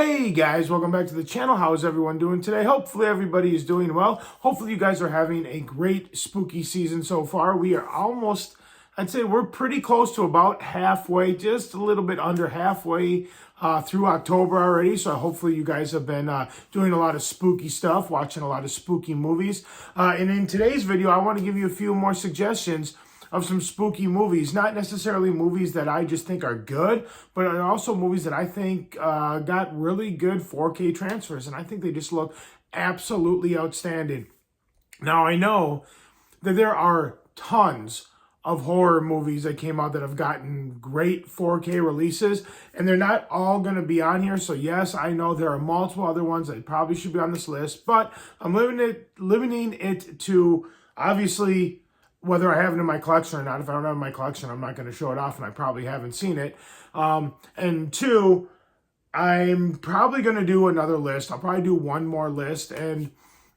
Hey guys, welcome back to the channel. How is everyone doing today? Hopefully everybody is doing well. Hopefully you guys are having a great spooky season so far. We are almost, I'd say we're pretty close to about halfway, just a little bit under halfway through October already. So hopefully you guys have been doing a lot of spooky stuff, watching a lot of spooky movies. And in today's video, I want to give you a few more suggestions of some spooky movies. Not necessarily movies that I just think are good, but also movies that I think got really good 4K transfers, and I think they just look absolutely outstanding. Now, I know that there are tons of horror movies that came out that have gotten great 4K releases, and they're not all going to be on here. So yes, I know there are multiple other ones that probably should be on this list, but I'm limiting it to, obviously, whether I have it in my collection or not. If I don't have it in my collection, I'm not going to show it off, and I probably haven't seen it. And two, I'm probably going to do another list. I'll probably do one more list, and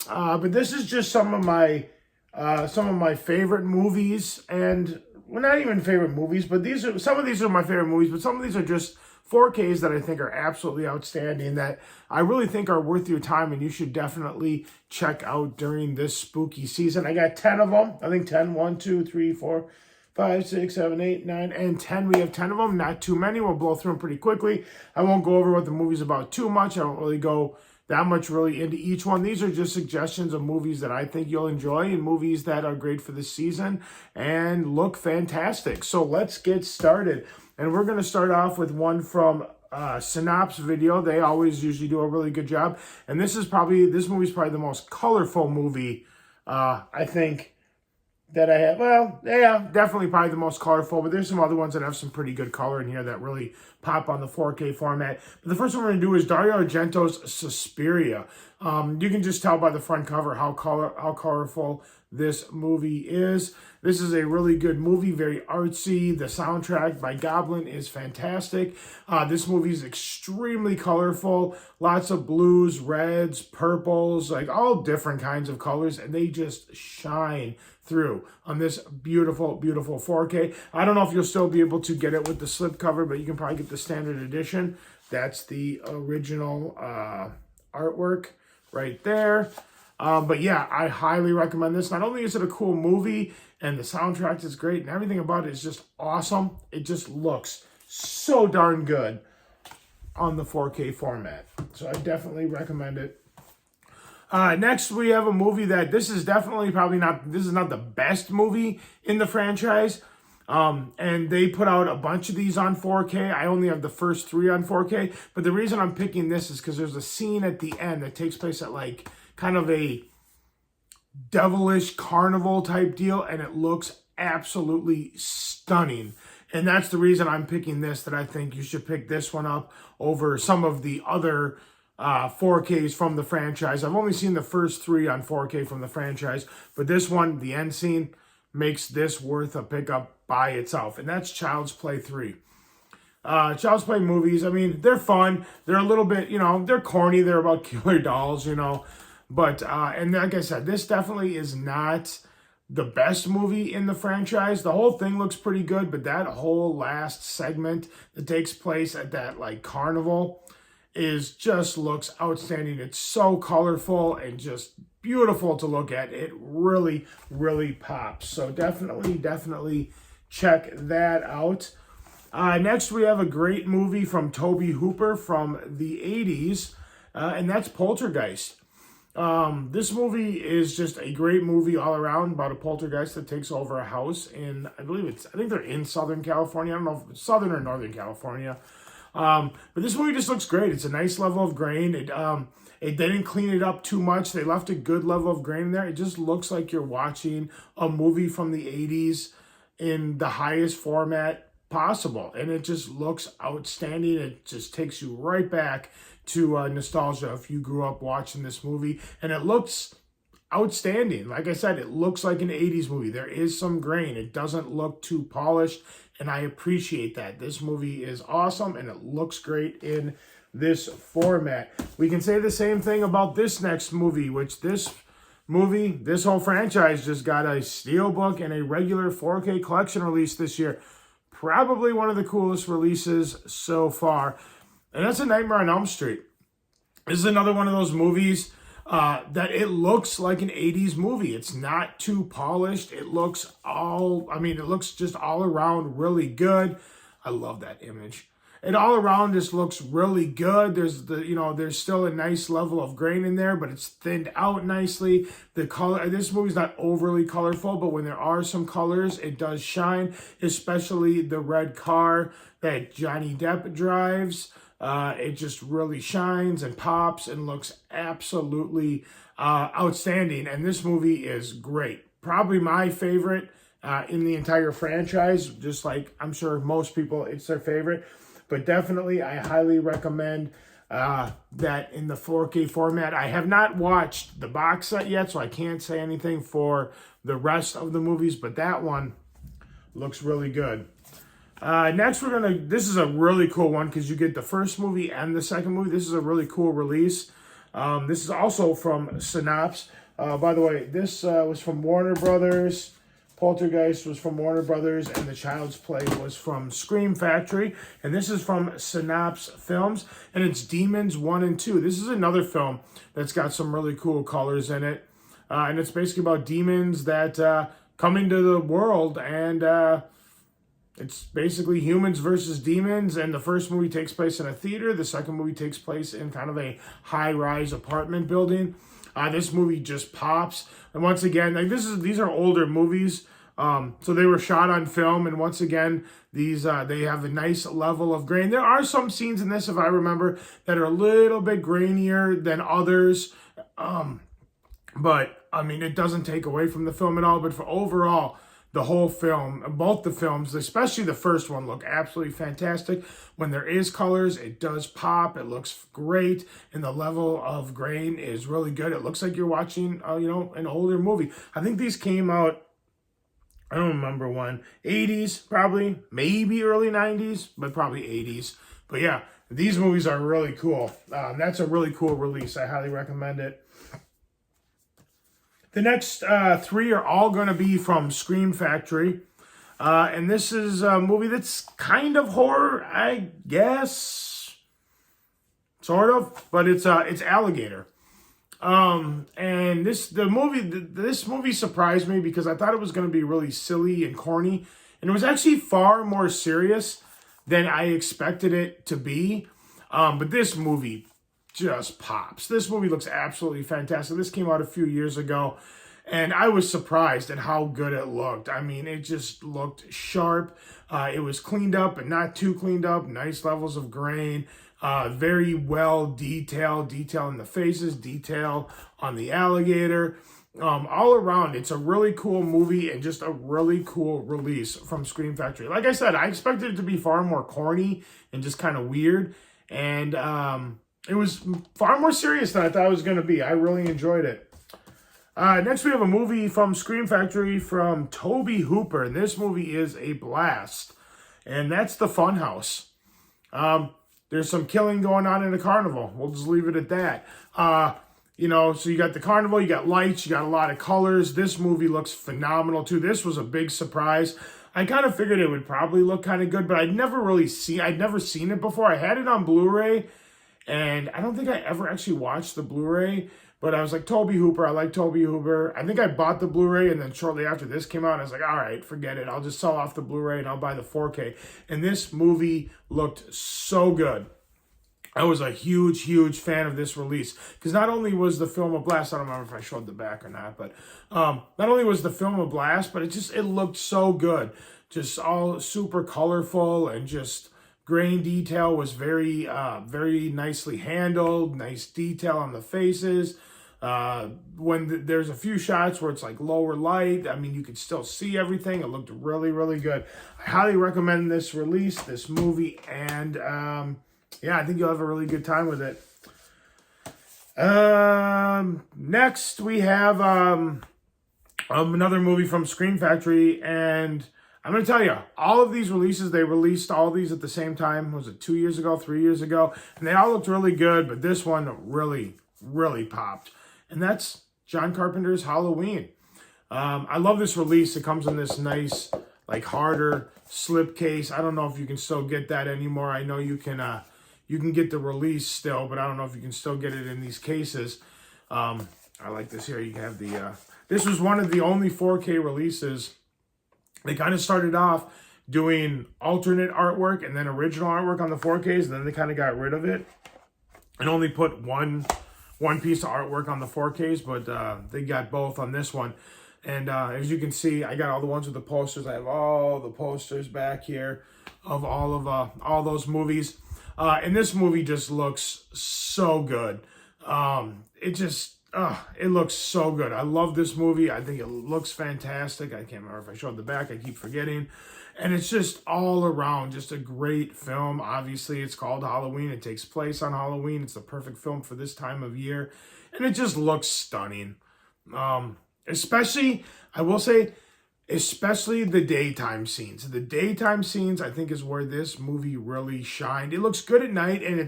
but this is just some of my favorite movies, and well, not even favorite movies, but some of these are my favorite movies, but some of these are just 4Ks that I think are absolutely outstanding, that I really think are worth your time, and you should definitely check out during this spooky season. I got 10 of them. I think 10, 1, 2, 3, 4, 5, 6, 7, 8, 9, and 10. We have 10 of them, not too many. We'll blow through them pretty quickly. I won't go over what the movie's about too much. I don't really go that much really into each one. These are just suggestions of movies that I think you'll enjoy, and movies that are great for this season and look fantastic. So let's get started. And we're going to start off with one from Synopsis Video. They always usually do a really good job. And this movie's probably the most colorful movie, I think, that I have. Well, yeah, definitely probably the most colorful, but there's some other ones that have some pretty good color in here that really pop on the 4K format. But the first one we're going to do is Dario Argento's Suspiria. You can just tell by the front cover how colorful this movie is. This is a really good movie, very artsy. The soundtrack by Goblin is fantastic. This movie is extremely colorful. Lots of blues, reds, purples, like all different kinds of colors, and they just shine through on this beautiful, beautiful 4K. I don't know if you'll still be able to get it with the slipcover, but you can probably get the standard edition. That's the original artwork right there. But yeah, I highly recommend this. Not only is it a cool movie and the soundtrack is great and everything about it is just awesome, it just looks so darn good on the 4K format. So I definitely recommend it. Next, we have a movie that this is not the best movie in the franchise. And they put out a bunch of these on 4K. I only have the first 3 on 4K. But the reason I'm picking this is because there's a scene at the end that takes place at like kind of a devilish carnival type deal, and it looks absolutely stunning. And that's the reason I'm picking this, that I think you should pick this one up over some of the other 4Ks from the franchise. I've only seen the first 3 on 4K from the franchise, but this one, the end scene, makes this worth a pickup by itself, and that's Child's Play 3. Child's Play movies, I mean, they're fun. They're a little bit, they're corny. They're about killer dolls, But, and like I said, this definitely is not the best movie in the franchise. The whole thing looks pretty good, but that whole last segment that takes place at that, like, carnival just looks outstanding. It's so colorful and just beautiful to look at. It really, really pops. So definitely check that out. Next, we have a great movie from Tobe Hooper from the 80s, and that's Poltergeist. This movie is just a great movie all around about a poltergeist that takes over a house in, I think they're in Southern California. I don't know if it's Southern or Northern California. But this movie just looks great. It's a nice level of grain. They didn't clean it up too much. They left a good level of grain in there. It just looks like you're watching a movie from the 80s in the highest format possible. And it just looks outstanding. It just takes you right back to nostalgia if you grew up watching this movie. And it looks outstanding. Like I said, it looks like an 80s movie. There is some grain. It doesn't look too polished, and I appreciate that. This movie is awesome, and it looks great in this format. We can say the same thing about this next movie, which this whole franchise just got a steelbook and a regular 4K collection release this year. Probably one of the coolest releases so far. And that's A Nightmare on Elm Street. This is another one of those movies that it looks like an 80s movie. It's not too polished. It looks it looks just all around really good. I love that image. It all around just looks really good. There's still a nice level of grain in there, but it's thinned out nicely. The color, this movie's not overly colorful, but when there are some colors, it does shine, especially the red car that Johnny Depp drives. It just really shines and pops and looks absolutely outstanding. And this movie is great. Probably my favorite in the entire franchise. Just like I'm sure most people, it's their favorite. But definitely, I highly recommend that in the 4K format. I have not watched the box set yet, so I can't say anything for the rest of the movies. But that one looks really good. Next, this is a really cool one because you get the first movie and the second movie. This is a really cool release. This is also from Synopsis. By the way, this was from Warner Brothers. Poltergeist was from Warner Brothers, and The Child's Play was from Scream Factory. And this is from Synopsis Films, and it's Demons 1 and 2. This is another film that's got some really cool colors in it. And it's basically about demons that come into the world, and it's basically humans versus demons. And the first movie takes place in a theater. The second movie takes place in kind of a high-rise apartment building. This movie just pops. And once again, these are older movies. So they were shot on film, and once again, they have a nice level of grain. There are some scenes in this, if I remember, that are a little bit grainier than others. But it doesn't take away from the film at all. But for overall, the whole film, both the films, especially the first one, look absolutely fantastic. When there is colors, it does pop. It looks great, and the level of grain is really good. It looks like you're watching, an older movie. I think these came out, I don't remember when, 80s probably, maybe early 90s, but probably 80s. But yeah, these movies are really cool. That's a really cool release. I highly recommend it. The next three are all going to be from Scream Factory. And this is a movie that's kind of horror, I guess. Sort of. But it's Alligator. And this movie surprised me because I thought it was going to be really silly and corny. And it was actually far more serious than I expected it to be. But this movie just pops. This movie looks absolutely fantastic. This came out a few years ago, and I was surprised at how good it looked. It just looked sharp. It was cleaned up, but not too cleaned up. Nice levels of grain. Very well detail in the faces, detail on the alligator. All around, it's a really cool movie and just a really cool release from Scream Factory. Like I said, I expected it to be far more corny and just kind of weird. And it was far more serious than I thought it was going to be. I really enjoyed it. Next, we have a movie from Scream Factory from Tobe Hooper. And this movie is a blast. And that's The Funhouse. There's some killing going on in a carnival. We'll just leave it at that. So you got the carnival, you got lights, you got a lot of colors. This movie looks phenomenal, too. This was a big surprise. I kind of figured it would probably look kind of good, but I'd never seen it before. I had it on Blu-ray, and I don't think I ever actually watched the Blu-ray, but I was like, Tobe Hooper, I like Tobe Hooper. I think I bought the Blu-ray, and then shortly after this came out, I was like, all right, forget it. I'll just sell off the Blu-ray, and I'll buy the 4K. And this movie looked so good. I was a huge fan of this release because not only was the film a blast, I don't remember if I showed the back or not, but not only was the film a blast, but it looked so good. Just all super colorful, and just grain detail was very nicely handled. Nice detail on the faces. There's a few shots where it's like lower light, you could still see everything. It looked really good. I highly recommend this release, this movie, and I think you'll have a really good time with it. Next, we have another movie from Scream Factory, and I'm going to tell you, all of these releases, they released all of these at the same time. Was it 2 years ago, 3 years ago? And they all looked really good, but this one really popped. And that's John Carpenter's Halloween. I love this release. It comes in this nice, harder slip case. I don't know if you can still get that anymore. I know you can you can get the release still, but I don't know if you can still get it in these cases. I like this here. You have the, this was one of the only 4K releases. They kind of started off doing alternate artwork and then original artwork on the 4Ks, and then they kind of got rid of it and only put one piece of artwork on the 4Ks, but they got both on this one. And as you can see, I got all the ones with the posters. I have all the posters back here of all those movies. And this movie just looks so good. It looks so good. I love this movie. I think it looks fantastic. I can't remember if I showed the back. I keep forgetting. And it's just all around just a great film. Obviously, it's called Halloween. It takes place on Halloween. It's the perfect film for this time of year. And it just looks stunning. Especially, I will say, especially the daytime scenes. The daytime scenes, I think, is where this movie really shined. It looks good at night, and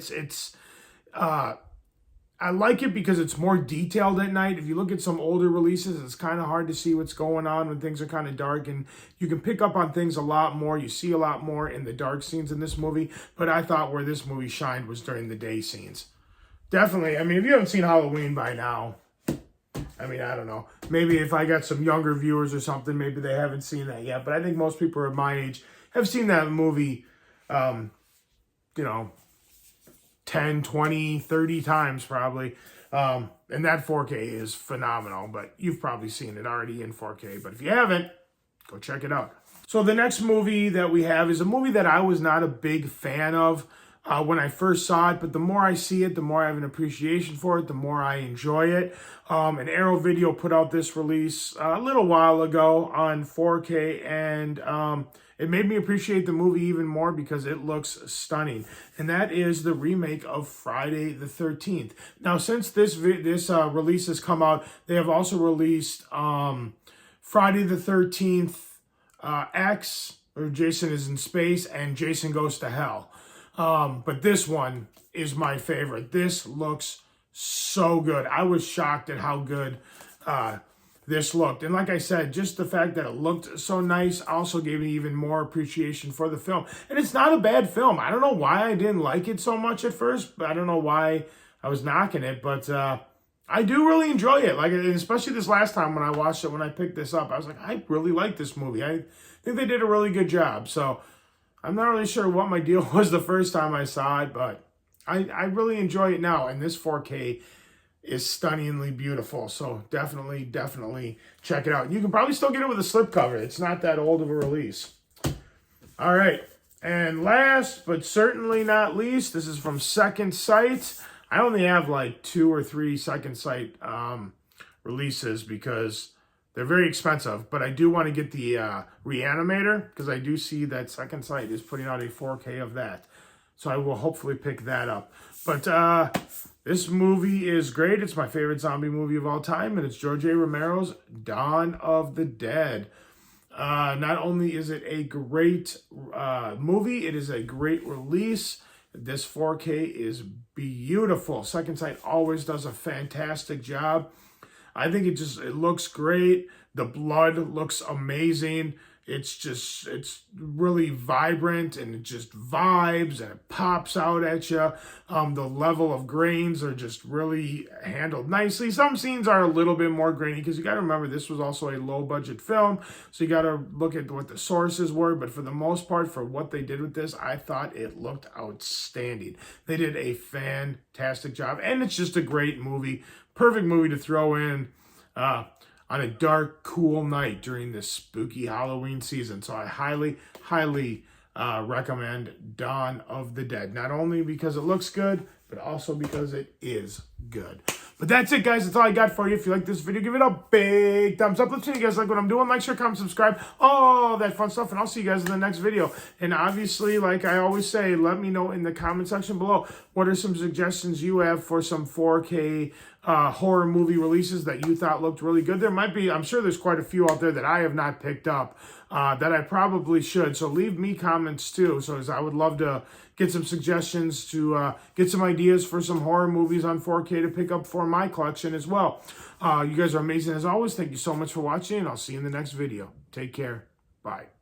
I like it because it's more detailed at night. If you look at some older releases, it's kind of hard to see what's going on when things are kind of dark, and you can pick up on things a lot more. You see a lot more in the dark scenes in this movie, but I thought where this movie shined was during the day scenes. Definitely, I mean, if you haven't seen Halloween by now, I mean, I don't know. Maybe if I got some younger viewers or something, maybe they haven't seen that yet, but I think most people at my age have seen that movie, 10, 20, 30 times probably. And that 4K is phenomenal, but you've probably seen it already in 4K. But if you haven't, go check it out. So the next movie that we have is a movie that I was not a big fan of when I first saw it, but the more I see it, the more I have an appreciation for it, the more I enjoy it. And Arrow Video put out this release a little while ago on 4K, and it made me appreciate the movie even more because it looks stunning. And that is the remake of Friday the 13th. Now, since this release has come out, they have also released Friday the 13th X, or Jason is in Space, and Jason Goes to Hell. But this one is my favorite. This looks so good. I was shocked at how good this looked. And like I said, just the fact that it looked so nice also gave me even more appreciation for the film. And it's not a bad film. I don't know why I didn't like it so much at first, but I don't know why I was knocking it, but I do really enjoy it. Like, especially this last time when I watched it, when I picked this up, I was like, I really like this movie. I think they did a really good job. So I'm not really sure what my deal was the first time I saw it, but I really enjoy it now. And this 4K is stunningly beautiful. So definitely check it out. You can probably still get it with a slipcover. It's not that old of a release. All right. And last, but certainly not least, this is from Second Sight. I only have like 2 or 3 Second Sight releases because they're very expensive, but I do want to get the Reanimator because I do see that Second Sight is putting out a 4K of that. So I will hopefully pick that up. But this movie is great. It's my favorite zombie movie of all time, and it's George A. Romero's Dawn of the Dead. Not only is it a great movie, it is a great release. This 4K is beautiful. Second Sight always does a fantastic job. I think it looks great. The blood looks amazing. It's really vibrant, and it just vibes, and it pops out at you. The level of grains are just really handled nicely. Some scenes are a little bit more grainy because you got to remember this was also a low budget film. So you got to look at what the sources were. But for the most part, for what they did with this, I thought it looked outstanding. They did a fantastic job, and it's just a great movie. Perfect movie to throw in on a dark, cool night during this spooky Halloween season. So I highly recommend Dawn of the Dead. Not only because it looks good, but also because it is good. But that's it, guys. That's all I got for you. If you like this video, give it a big thumbs up. Let's see you guys like what I'm doing. Like, share, comment, subscribe. All that fun stuff. And I'll see you guys in the next video. And obviously, like I always say, let me know in the comment section below what are some suggestions you have for some 4K horror movie releases that you thought looked really good. There might be, I'm sure there's quite a few out there that I have not picked up that I probably should. So leave me comments too. So I would love to get some suggestions to get some ideas for some horror movies on 4K to pick up for my collection as well. You guys are amazing as always. Thank you so much for watching, and I'll see you in the next video. Take care. Bye.